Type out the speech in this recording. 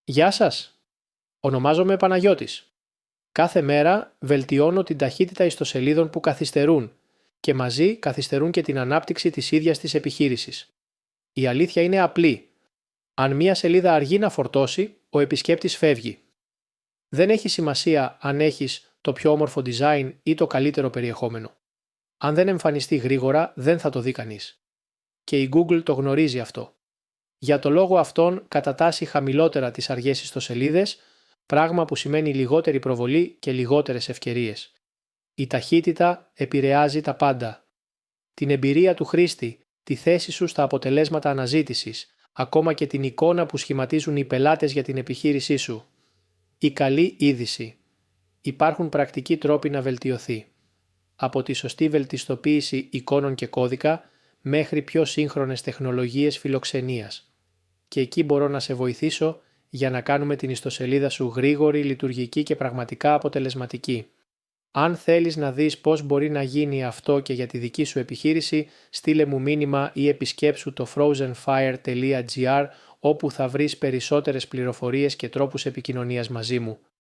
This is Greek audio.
Γεια σας! Ονομάζομαι Παναγιώτης. Κάθε μέρα βελτιώνω την ταχύτητα ιστοσελίδων που καθυστερούν και μαζί καθυστερούν και την ανάπτυξη της ίδιας της επιχείρησης. Η αλήθεια είναι απλή. Αν μία σελίδα αργεί να φορτώσει, ο επισκέπτης φεύγει. Δεν έχει σημασία αν έχεις το πιο όμορφο design ή το καλύτερο περιεχόμενο. Αν δεν εμφανιστεί γρήγορα, δεν θα το δει κανείς. Και η Google το γνωρίζει αυτό. Για το λόγο αυτόν κατατάσσει χαμηλότερα τις αργές ιστοσελίδες, πράγμα που σημαίνει λιγότερη προβολή και λιγότερες ευκαιρίες. Η ταχύτητα επηρεάζει τα πάντα. Την εμπειρία του χρήστη, τη θέση σου στα αποτελέσματα αναζήτησης, ακόμα και την εικόνα που σχηματίζουν οι πελάτες για την επιχείρησή σου. Η καλή είδηση. Υπάρχουν πρακτικοί τρόποι να βελτιωθεί. Από τη σωστή βελτιστοποίηση εικόνων και κώδικα μέχρι πιο σύγχρονες τεχνολογίες φιλοξενίας. Και εκεί μπορώ να σε βοηθήσω για να κάνουμε την ιστοσελίδα σου γρήγορη, λειτουργική και πραγματικά αποτελεσματική. Αν θέλεις να δεις πώς μπορεί να γίνει αυτό και για τη δική σου επιχείρηση, στείλε μου μήνυμα ή επισκέψου το frozenfire.gr όπου θα βρεις περισσότερες πληροφορίες και τρόπους επικοινωνίας μαζί μου.